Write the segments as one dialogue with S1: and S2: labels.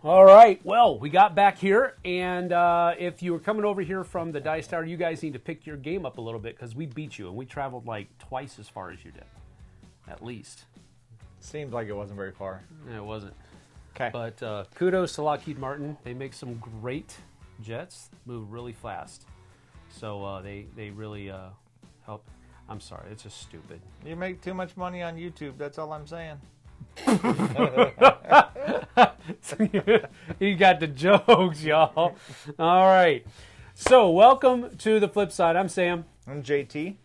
S1: All right, well, we got back here, and if you were coming over here from the Dice Tower, you guys need to pick your game up a little bit because we beat you, and we traveled like twice as far as you did, at least.
S2: Seems like it wasn't very far.
S1: Yeah, it wasn't.
S2: Okay.
S1: But kudos to Lockheed Martin. They make some great jets, move really fast. So they really help. I'm sorry, it's just stupid.
S2: You make too much money on YouTube, that's all I'm saying.
S1: You got the jokes, y'all. All right. So welcome to the Flipside. I'm Sam.
S2: I'm JT.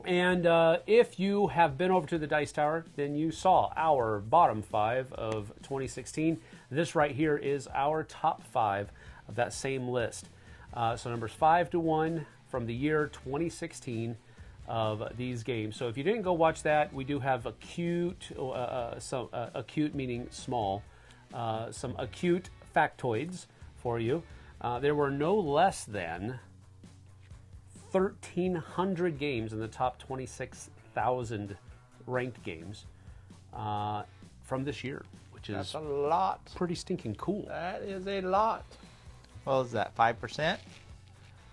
S1: And if you have been over to the Dice Tower, then you saw our bottom 5 of 2016. This right here is our top 5 of that same list. So numbers 5 to 1 from the year 2016 of these games. So if you didn't go watch that, we do have acute, acute meaning small, some acute factoids for you. There were no less than 1,300 games in the top 26,000 ranked games from this year, which is
S2: That's a lot.
S1: pretty stinking cool.
S2: That is a lot. What was that, 5%?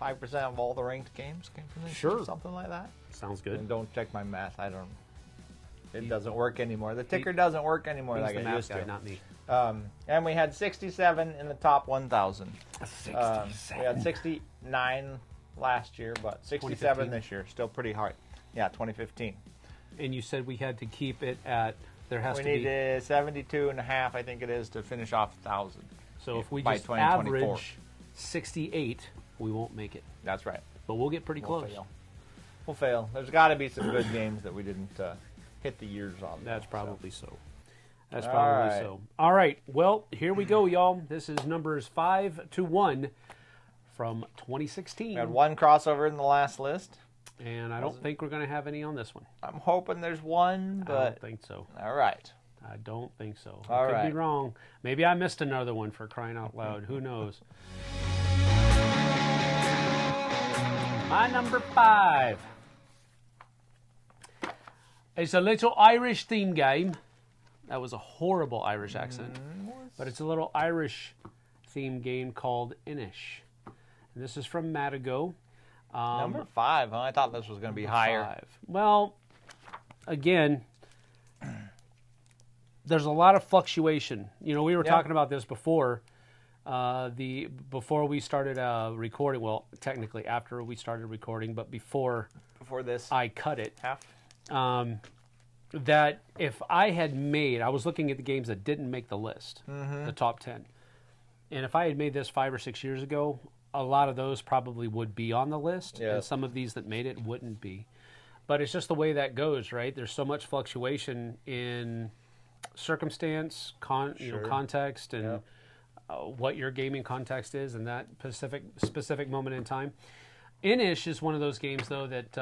S2: 5% of all the ranked games came from this
S1: Sure.
S2: year, something like that?
S1: Sounds good.
S2: And don't check my math. It doesn't work anymore. The ticker doesn't work anymore
S1: He's
S2: like
S1: the
S2: it
S1: math
S2: used
S1: guy,
S2: to.
S1: not me.
S2: And we had 67 in the top 1,000.
S1: 67.
S2: We had 69 last year, but 67
S1: 2015.
S2: this year. Still pretty hard. Yeah, 2015.
S1: And you said we had to keep it at, there has
S2: We
S1: to
S2: need
S1: be,
S2: 72 and a half, I think it is, to finish off 1,000.
S1: so if we
S2: by
S1: just
S2: 2024.
S1: average 68, we won't make it.
S2: That's right.
S1: But we'll get pretty close.
S2: We'll fail. There's got to be some good games that we didn't hit the years on.
S1: That's probably so. That's
S2: All
S1: probably
S2: right.
S1: so. All right. Well, here we go, y'all. This is numbers 5 to 1 from 2016.
S2: We had one crossover in the last list.
S1: And I don't think we're going to have any on this one.
S2: I'm hoping there's one,
S1: I
S2: but
S1: don't think so.
S2: all right.
S1: I don't think so.
S2: All
S1: I could
S2: right.
S1: be wrong. Maybe I missed another one for crying out loud. Who knows? My number 5. It's a little Irish theme game. That was a horrible Irish accent. But it's a little Irish theme game called Inish. And this is from Matago.
S2: Number 5, huh? I thought this was going to be higher.
S1: 5. Well, again, there's a lot of fluctuation. You know, we were talking about this before. Before we started recording. Well, technically after we started recording, but before
S2: this
S1: I cut it.
S2: half.
S1: That if I had made, I was looking at the games that didn't make the list, the top 10. And if I had made this 5 or 6 years ago, a lot of those probably would be on the list.
S2: Yeah.
S1: And some of these that made it wouldn't be. But it's just the way that goes, right? There's so much fluctuation in circumstance, context, and what your gaming context is in that specific moment in time. Inish is one of those games, though, that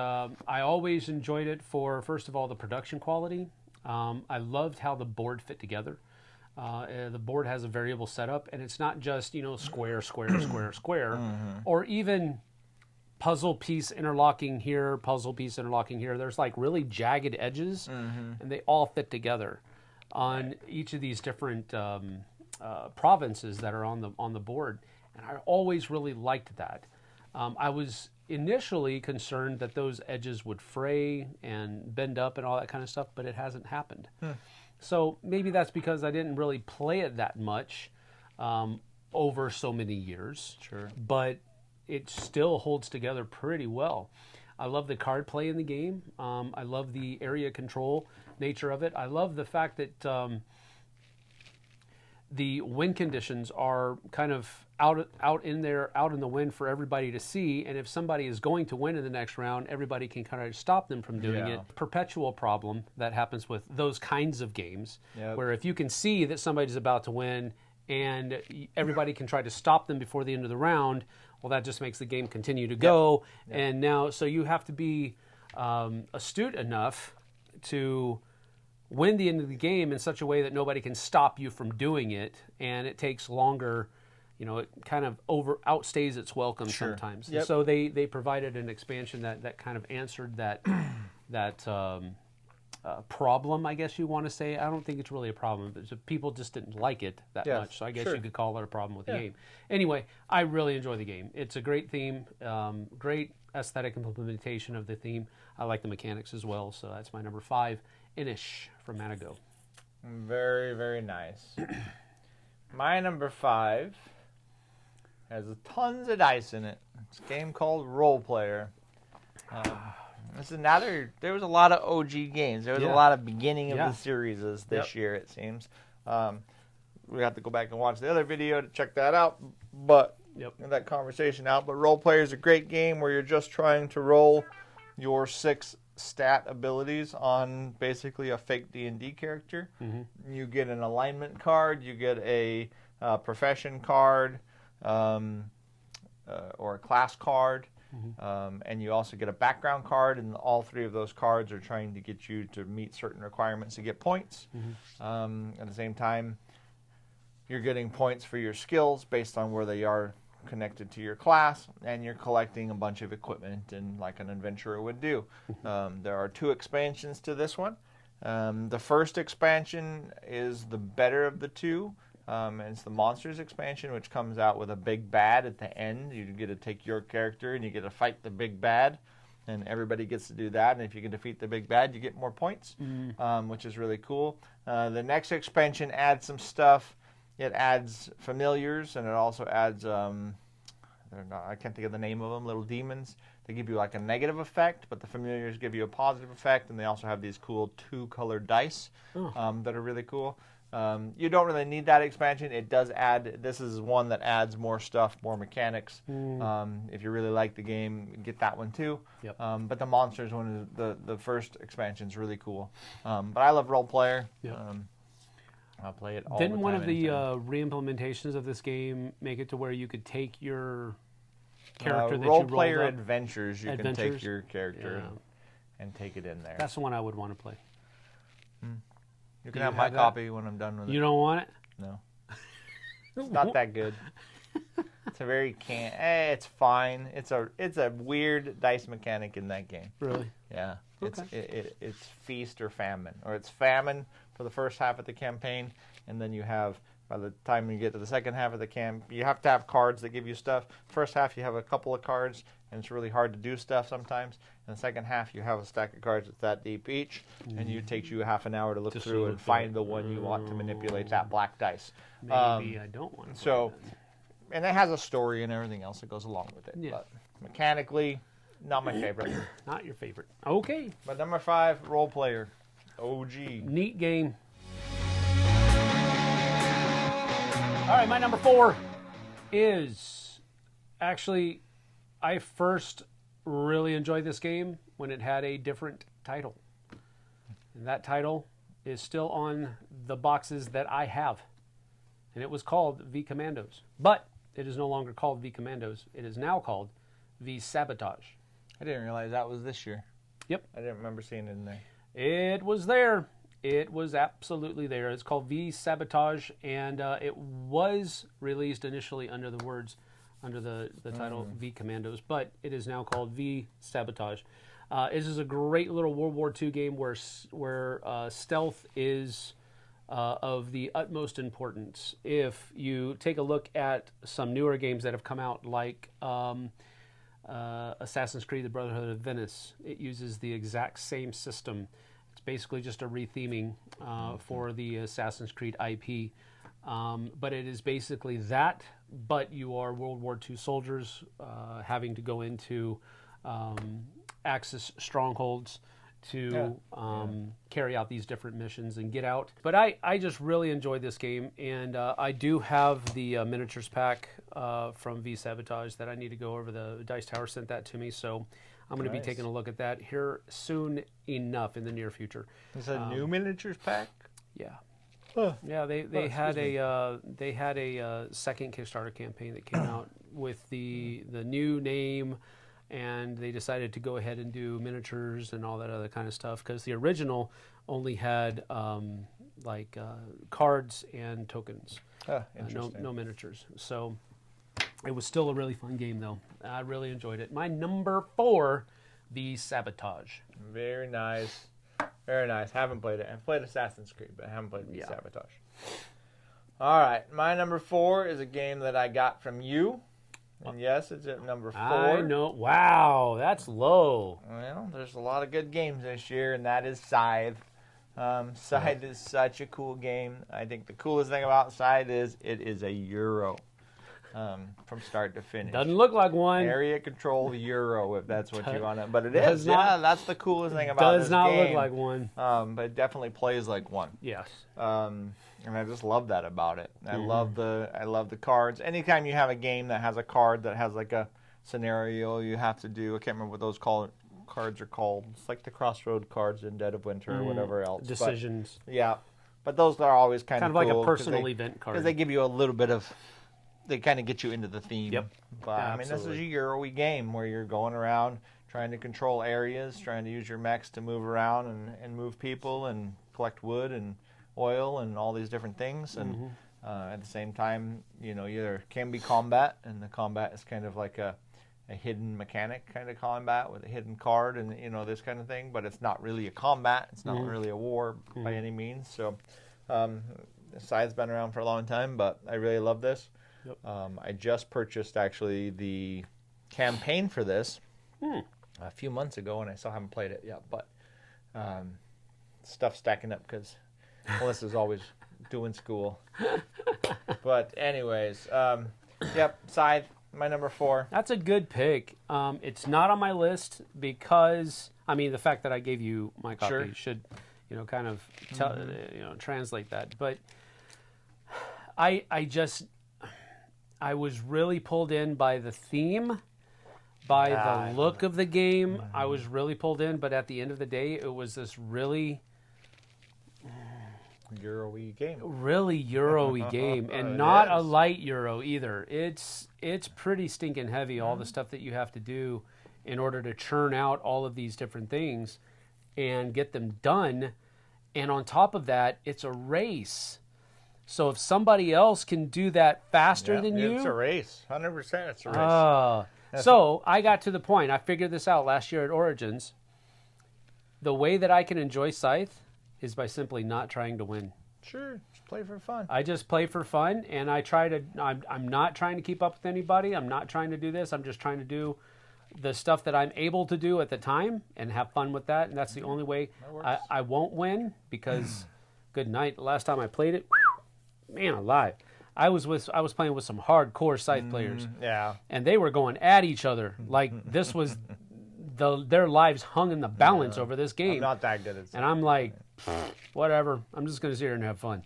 S1: I always enjoyed it for, first of all, the production quality. I loved how the board fit together. The board has a variable setup, and it's not just, square, square, square, square, or even puzzle piece interlocking here, puzzle piece interlocking here. There's like really jagged edges, and they all fit together on each of these different provinces that are on the board. And I always really liked that. I was initially concerned that those edges would fray and bend up and all that kind of stuff, but it hasn't happened. So maybe that's because I didn't really play it that much over so many years.
S2: Sure.
S1: But it still holds together pretty well. I love the card play in the game. I love the area control nature of it. I love the fact that the wind conditions are kind of out in the wind for everybody to see, and if somebody is going to win in the next round, everybody can kind of stop them from doing it. Perpetual problem that happens with those kinds of games, where if you can see that somebody's about to win and everybody can try to stop them before the end of the round, well, that just makes the game continue to go. And now, so you have to be astute enough to win the end of the game in such a way that nobody can stop you from doing it, and it takes longer. It kind of outstays its welcome sometimes.
S2: Yep.
S1: So they provided an expansion that kind of answered that problem, I guess you want to say. I don't think it's really a problem, but people just didn't like it that much. So I guess you could call it a problem with the game. Anyway, I really enjoy the game. It's a great theme, great aesthetic implementation of the theme. I like the mechanics as well. So that's my number 5, Inish from Manago.
S2: Very, very nice. My number 5 has tons of dice in it. It's a game called Role Player. This is another. There was a lot of OG games. There was a lot of beginning of the series this year, it seems. We have to go back and watch the other video to check that out. But that conversation out. But Role Player is a great game where you're just trying to roll your 6 stat abilities on basically a fake D&D character. You get an alignment card. You get a profession card or a class card. And you also get a background card, and all 3 of those cards are trying to get you to meet certain requirements to get points. At the same time, you're getting points for your skills based on where they are connected to your class, and you're collecting a bunch of equipment, and like an adventurer would do. There are 2 expansions to this one. The first expansion is the better of the 2. And it's the Monsters expansion, which comes out with a big bad at the end. You get to take your character and you get to fight the big bad, and everybody gets to do that. And if you can defeat the big bad, you get more points, which is really cool. The next expansion adds some stuff. It adds familiars, and it also adds I can't think of the name of them, little demons. They give you like a negative effect, but the familiars give you a positive effect, and they also have these cool 2-colored dice that are really cool. You don't really need that expansion. It does add, this is one that adds more stuff, more mechanics. If you really like the game, get that one too. But the Monsters one, the first expansion is really cool. But I love Role Player. I'll play it all the time.
S1: Didn't one of the re-implementations of this game make it to where you could take your character that you rolled up?
S2: Role Player Adventures, you can take your character and take it in there.
S1: That's the one I would want to play.
S2: You can have my copy when I'm done with it.
S1: You don't want it?
S2: No. It's not that good. It's a very it's fine. It's a weird dice mechanic in that game.
S1: Really?
S2: Yeah.
S1: Okay.
S2: It's feast or famine. Or it's famine for the first half of the campaign, and then you have, by the time you get to the second half of the camp, you have to have cards that give you stuff. First half you have a couple of cards, and it's really hard to do stuff sometimes. In the second half, you have a stack of cards that's that deep each, and it takes you half an hour to look through and find the one you want to manipulate that black dice.
S1: Maybe I don't want to.
S2: And it has a story and everything else that goes along with it. But mechanically, not my favorite.
S1: Not your favorite. Okay.
S2: But number 5, Role Player. OG.
S1: Neat game. All right, my number 4 is actually, I first really enjoyed this game when it had a different title. And that title is still on the boxes that I have. And it was called V Commandos. But it is no longer called V Commandos. It is now called V Sabotage.
S2: I didn't realize that was this year.
S1: Yep.
S2: I didn't remember seeing it in there.
S1: It was there. It was absolutely there. It's called V Sabotage, and it was released initially under the title V Commandos, but it is now called V Sabotage. This is a great little World War II game where stealth is of the utmost importance. If you take a look at some newer games that have come out, like Assassin's Creed: The Brotherhood of Venice, it uses the exact same system. It's basically just a retheming for the Assassin's Creed IP. But it is basically that, but you are World War II soldiers having to go into Axis strongholds to carry out these different missions and get out. But I just really enjoyed this game, and I do have the miniatures pack from V Sabotage that I need to go over. The Dice Tower sent that to me, so I'm going to be taking a look at that here soon enough in the near future.
S2: Is a new miniatures pack?
S1: Yeah. Yeah, they had a second Kickstarter campaign that came out with the new name, and they decided to go ahead and do miniatures and all that other kind of stuff, because the original only had cards and tokens, no miniatures. So it was still a really fun game, though. I really enjoyed it. My number 4, the Sabotage.
S2: Very nice. Very nice. Haven't played it. I've played Assassin's Creed, but I haven't played Sabotage. All right. My number 4 is a game that I got from you. And yes, it's at number 4.
S1: I know. Wow, that's low.
S2: Well, there's a lot of good games this year, and that is Scythe. Scythe is such a cool game. I think the coolest thing about Scythe is it is a Euro. From start to finish.
S1: Doesn't look like one.
S2: Area control Euro, if that's what you want to. But it is. Yeah, that's the coolest thing about this game.
S1: Does not look like one.
S2: But it definitely plays like one.
S1: Yes.
S2: And I just love that about it. I love the cards. Anytime you have a game that has a card that has like a scenario you have to do. I can't remember what those cards are called. It's like the crossroad cards in Dead of Winter or whatever else.
S1: Decisions.
S2: But, yeah. But those are always kind of
S1: like
S2: cool
S1: a personal event card.
S2: Because they give you a little bit of... They kind of get you into the theme.
S1: Yep.
S2: But, I mean, this is a Euro-y game where you're going around trying to control areas, trying to use your mechs to move around and move people and collect wood and oil and all these different things. And at the same time, you know, there can be combat, and the combat is kind of like a hidden mechanic kind of combat with a hidden card and, you know, this kind of thing. But it's not really a combat. It's not really a war by any means. So Scythe's been around for a long time, but I really love this. Yep. I just purchased, actually, the campaign for this a few months ago, and I still haven't played it yet. But stuff's stacking up because Melissa's always doing school. But anyways, yep, Scythe, my number 4.
S1: That's a good pick. It's not on my list because, I mean, the fact that I gave you my copy should, you know, kind of translate that. But I was really pulled in by the theme, by the look of the game. I was really pulled in, but at the end of the day, it was this really
S2: Euro-y game.
S1: Really Euro-y game, and not a light Euro either. It's pretty stinking heavy, all the stuff that you have to do in order to churn out all of these different things and get them done. And on top of that, it's a race. So if somebody else can do that faster than you...
S2: It's a race. 100% it's a race.
S1: So I got to the point. I figured this out last year at Origins. The way that I can enjoy Scythe is by simply not trying to win.
S2: Sure. Just play for fun.
S1: I just play for fun, and I try to... I'm not trying to keep up with anybody. I'm not trying to do this. I'm just trying to do the stuff that I'm able to do at the time and have fun with that. And that's the only way. I won't win because, good night, the last time I played it... Man alive. I was playing with some hardcore Scythe players.
S2: Yeah.
S1: And they were going at each other. Like this was their lives hung in the balance over this game.
S2: I'm not that good at Scythe.
S1: And I'm like, whatever. I'm just gonna sit here and have fun.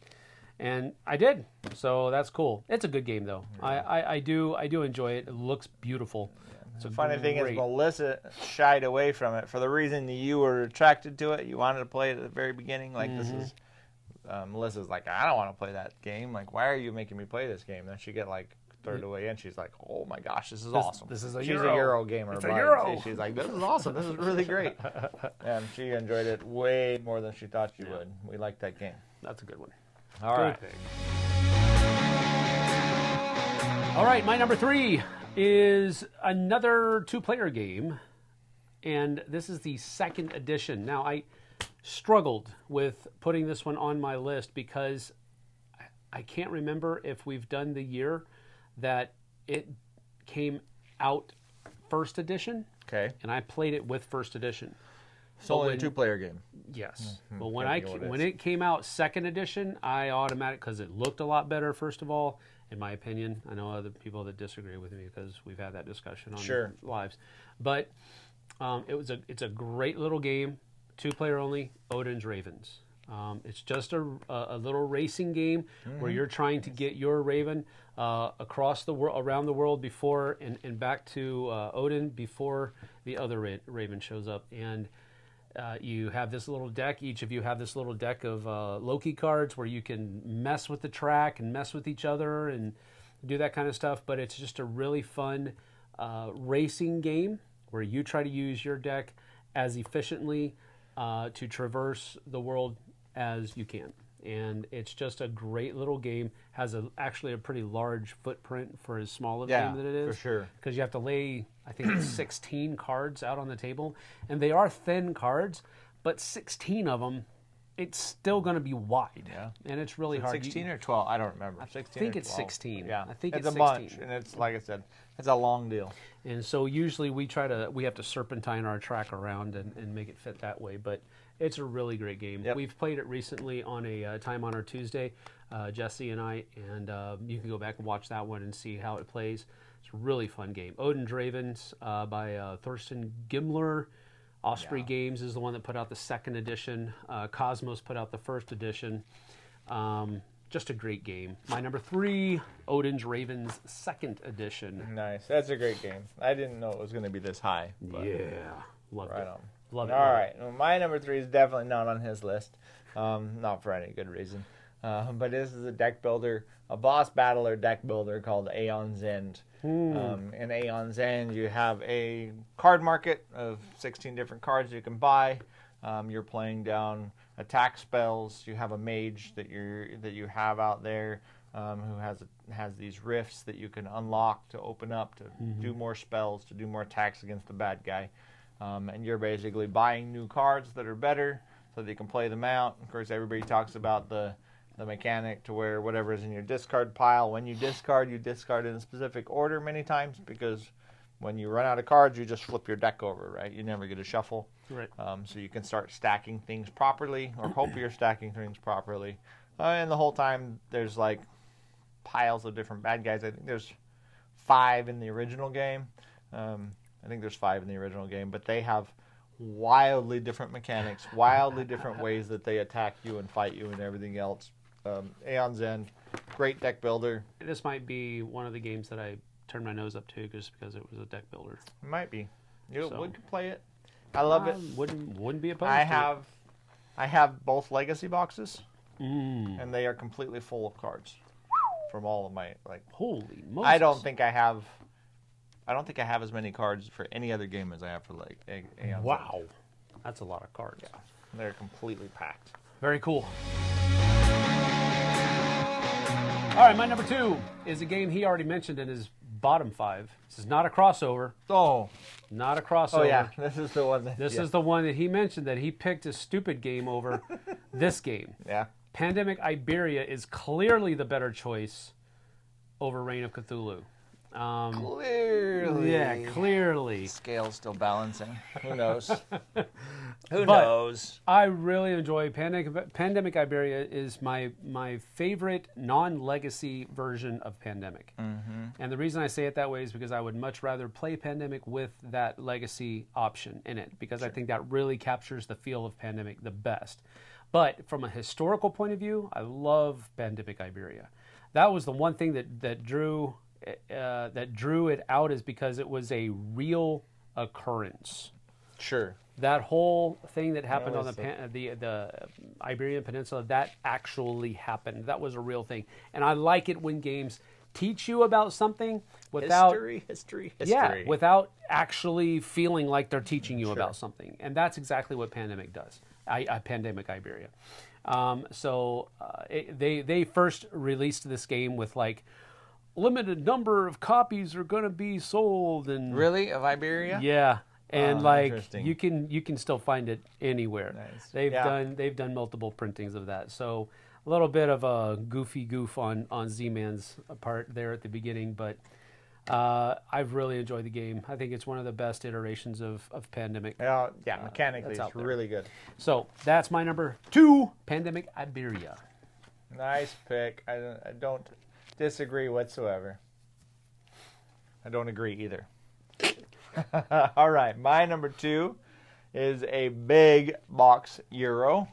S1: And I did. So that's cool. It's a good game though. Yeah. I do enjoy it. It looks beautiful.
S2: The funny thing is Melissa shied away from it for the reason that you were attracted to it. You wanted to play it at the very beginning. Like this is Melissa's like, I don't want to play that game. Like, why are you making me play this game? Then she get like third away in. She's like, oh my gosh, this is awesome.
S1: She's a
S2: Euro gamer.
S1: It's a Euro.
S2: She's like, this is awesome. This is really great. And she enjoyed it way more than she thought she would. We like that game.
S1: That's a good one.
S2: All right.
S1: All right, my number 3 is another 2-player game, and this is the 2nd edition. Now, I struggled with putting this one on my list because I can't remember if we've done the year that it came out 1st edition.
S2: Okay.
S1: And I played it with 1st edition.
S2: So only a 2-player game.
S1: Yes. But when it came out 2nd edition, I because it looked a lot better, first of all, in my opinion. I know other people that disagree with me because we've had that discussion on lives. But it's a great little game. 2-player only, Odin's Ravens. It's just a little racing game where you're trying to get your Raven across the world, around the world before and back to Odin before the other Raven shows up. And you have this little deck. Each of you have this little deck of Loki cards where you can mess with the track and mess with each other and do that kind of stuff. But it's just a really fun racing game where you try to use your deck as efficiently to traverse the world as you can. And it's just a great little game. Has actually a pretty large footprint for as small a game that it is.
S2: For sure.
S1: Because you have to lay, I think it's 16 cards out on the table. And they are thin cards, but 16 of them, it's still going to be wide.
S2: Yeah.
S1: And it's really hard.
S2: 16 or 12? I don't remember.
S1: I think it's 16.
S2: Yeah.
S1: I think
S2: it's
S1: it's
S2: a
S1: 16.
S2: bunch, and it's, like I said, it's a long deal.
S1: And so usually we have to serpentine our track around and make it fit that way. But it's a really great game.
S2: Yep.
S1: We've played it recently on a Time on our Tuesday, Jesse and I, and you can go back and watch that one and see how it plays. It's a really fun game. Odin's Ravens by Thorsten Gimler. Osprey Games is the one that put out the second edition. Cosmos put out the first edition. Just a great game. My number 3, Odin's Ravens second edition.
S2: Nice. That's a great game. I didn't know it was going to be this high.
S1: Yeah. Loved it.
S2: Right on.
S1: Love it.
S2: All right. Well, my number 3 is definitely not on his list. Not for any good reason. But this is a deck builder, a boss battler deck builder called Aeon's End. In Aeon's End, you have a card market of 16 different cards you can buy. You're playing down attack spells. You have a mage that you have out there who has these rifts that you can unlock to open up to do more spells, to do more attacks against the bad guy. And you're basically buying new cards that are better so that you can play them out. Of course, everybody talks about the mechanic to where whatever is in your discard pile, when you discard in a specific order many times, because when you run out of cards, you just flip your deck over, right? You never get a shuffle.
S1: Right.
S2: So you can start stacking things properly, or hope you're stacking things properly. And the whole time, there's like piles of different bad guys. I think there's 5 in the original game. But they have wildly different mechanics, wildly different ways that they attack you and fight you and everything else. Aeon's End, great deck builder.
S1: This might be one of the games that I turned my nose up to just because it was a deck builder.
S2: It might be. You would play it. I love it.
S1: Wouldn't be opposed
S2: I have both legacy boxes, and they are completely full of cards from all of my
S1: Holy Moses!
S2: I don't think I have as many cards for any other game as I have for Aeon's End.
S1: Wow, that's a lot of cards.
S2: Yeah, they're completely packed.
S1: Very cool. All right, my number 2 is a game he already mentioned in his bottom 5. This is not a crossover.
S2: Oh.
S1: Not a crossover.
S2: Oh, yeah. This is the one.
S1: This is the one that he mentioned that he picked a stupid game over this game.
S2: Yeah.
S1: Pandemic Iberia is clearly the better choice over Reign of Cthulhu.
S2: Clearly.
S1: Yeah, clearly.
S2: Scale's still balancing. Who knows? Who knows?
S1: I really enjoy Pandemic Iberia is my favorite non-legacy version of Pandemic. And the reason I say it that way is because I would much rather play Pandemic with that legacy option in it, because I think that really captures the feel of Pandemic the best. But from a historical point of view, I love Pandemic Iberia. That was the one thing that drew it out, is because it was a real occurrence.
S2: Sure.
S1: That whole thing that happened on the Iberian Peninsula, that actually happened. That was a real thing. And I like it when games teach you about something without
S2: history.
S1: Yeah, without actually feeling like they're teaching you about something. And that's exactly what Pandemic does. Pandemic Iberia. They first released this game with limited number of copies are going to be sold, and
S2: really, of Iberia.
S1: Yeah, and you can still find it anywhere.
S2: Nice.
S1: They've done multiple printings of that. So a little bit of a goofy goof on Z-Man's part there at the beginning, but I've really enjoyed the game. I think it's one of the best iterations of Pandemic.
S2: Mechanically it's really good.
S1: So that's my number 2, Pandemic Iberia.
S2: Nice pick. I don't disagree whatsoever. I don't agree either. All right, my number 2 is a big box Euro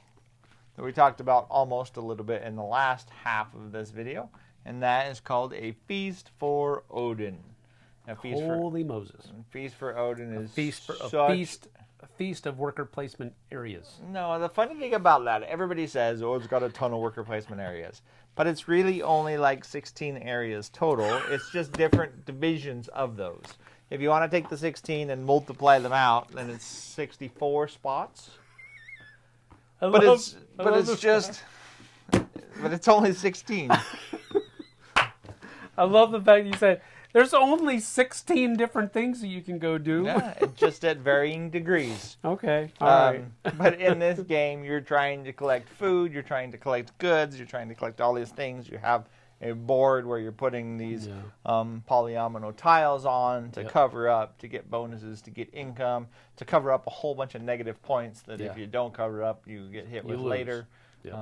S2: that we talked about almost a little bit in the last half of this video, and that is called A Feast for Odin.
S1: Holy Moses!
S2: Feast for Odin is
S1: a feast of worker placement areas.
S2: No, the funny thing about that, everybody says, it's got a ton of worker placement areas. But it's really only 16 areas total. It's just different divisions of those. If you want to take the 16 and multiply them out, then it's 64 spots. But it's only 16.
S1: I love the fact you said There's only 16 different things that you can go do.
S2: Yeah, just at varying degrees.
S1: Okay, all right.
S2: But in this game, you're trying to collect food, you're trying to collect goods, you're trying to collect all these things. You have a board where you're putting these polyomino tiles on to cover up, to get bonuses, to get income, to cover up a whole bunch of negative points that if you don't cover up, you get hit with later. Yep.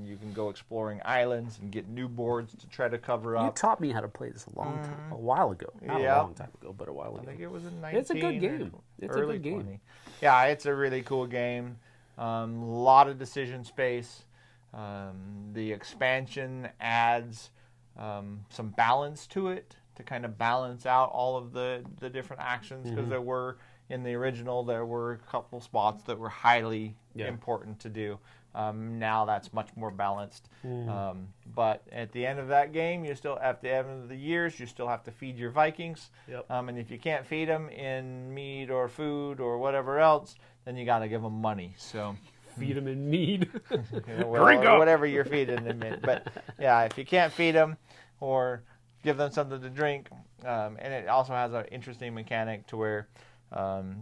S2: You can go exploring islands and get new boards to try to cover up.
S1: You taught me how to play this a while ago. Not a long time ago, but a while ago.
S2: I think it was in 19.
S1: It's a good game. It's a good game.
S2: 20. Yeah, it's a really cool game. A lot of decision space. The expansion adds some balance to it to kind of balance out all of the different actions, because there were, in the original, there were a couple spots that were highly important to do. Now that's much more balanced. But at the end of that game, you still, at the end of the years, you still have to feed your Vikings. Yep. And if you can't feed them in meat or food or whatever else, then you got to give them money. So
S1: feed them in mead.
S2: Whatever you're feeding them in. But yeah, if you can't feed them or give them something to drink, and it also has an interesting mechanic to where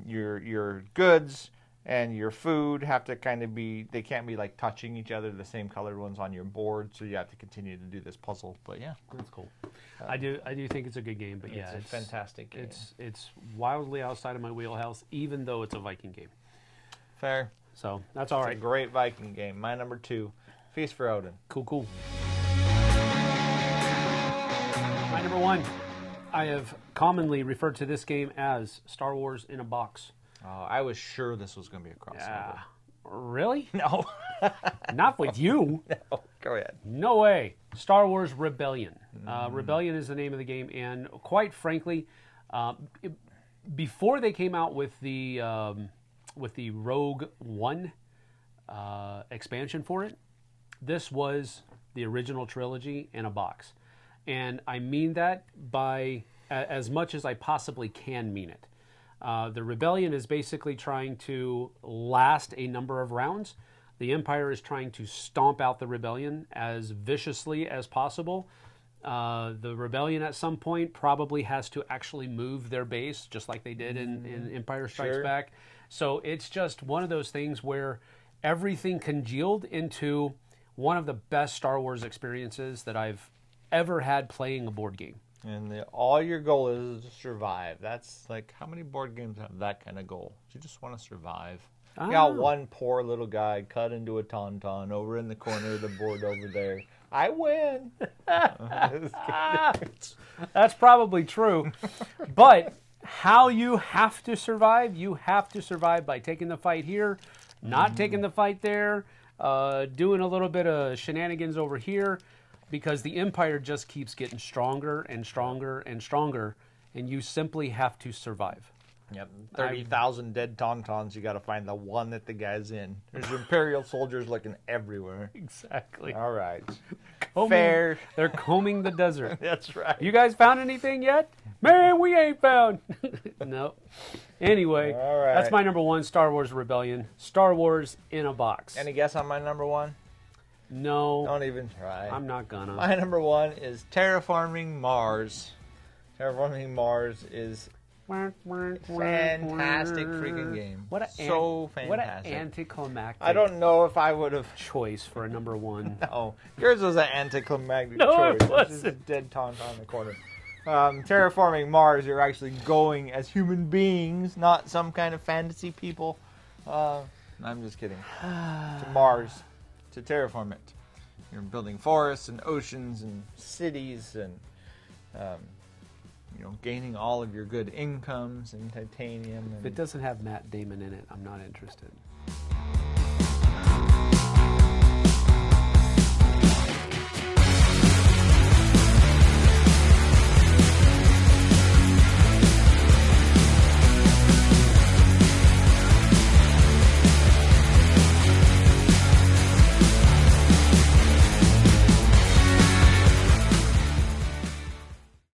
S2: your goods and your food have to kind of be, they can't be like touching each other, the same colored ones on your board, so you have to continue to do this puzzle. But yeah,
S1: that's cool. I do think it's a good game, but
S2: it's a fantastic game.
S1: It's wildly outside of my wheelhouse, even though it's a Viking game.
S2: Fair.
S1: So that's all right.
S2: It's a great Viking game. My number 2, Feast for Odin.
S1: Cool. My number 1, I have commonly referred to this game as Star Wars in a box.
S2: Oh, I was sure this was going to be a crossover.
S1: Really?
S2: No.
S1: Not with you.
S2: No, go ahead.
S1: No way. Star Wars Rebellion. Rebellion is the name of the game, and quite frankly, before they came out with the Rogue One expansion for it, this was the original trilogy in a box. And I mean that by as much as I possibly can mean it. The Rebellion is basically trying to last a number of rounds. The Empire is trying to stomp out the Rebellion as viciously as possible. The Rebellion at some point probably has to actually move their base, just like they did in Empire Strikes Back. So it's just one of those things where everything congealed into one of the best Star Wars experiences that I've ever had playing a board game.
S2: And all your goal is to survive. That's like, how many board games have that kind of goal? You just want to survive. You got one poor little guy cut into a tauntaun over in the corner of the board over there. I win.
S1: That's probably true. But how you have to survive by taking the fight here, not taking the fight there, doing a little bit of shenanigans over here, because the Empire just keeps getting stronger and stronger and stronger, and you simply have to survive.
S2: Yep, 30,000 dead tauntauns. You got to find the one that the guy's in. There's Imperial soldiers looking everywhere.
S1: Exactly.
S2: All right.
S1: Fair. They're combing the desert.
S2: That's right.
S1: You guys found anything yet? Man, we ain't found. No. Anyway,
S2: all right.
S1: That's my number 1, Star Wars Rebellion. Star Wars in a box.
S2: Any guess on my number 1?
S1: No.
S2: Don't even try.
S1: I'm not gonna.
S2: My number 1 is Terraforming Mars. Terraforming Mars is fantastic freaking game. Fantastic.
S1: What an anticlimactic.
S2: I don't know if I would have
S1: choice for a number 1.
S2: No, yours was an anticlimactic
S1: choice.
S2: It wasn't. This is a dead tauntaun in the corner. Terraforming Mars, you're actually going as human beings, not some kind of fantasy people. I'm just kidding. To Mars, to terraform it. You're building forests and oceans and cities and gaining all of your good incomes and titanium.
S1: If it doesn't have Matt Damon in it, I'm not interested.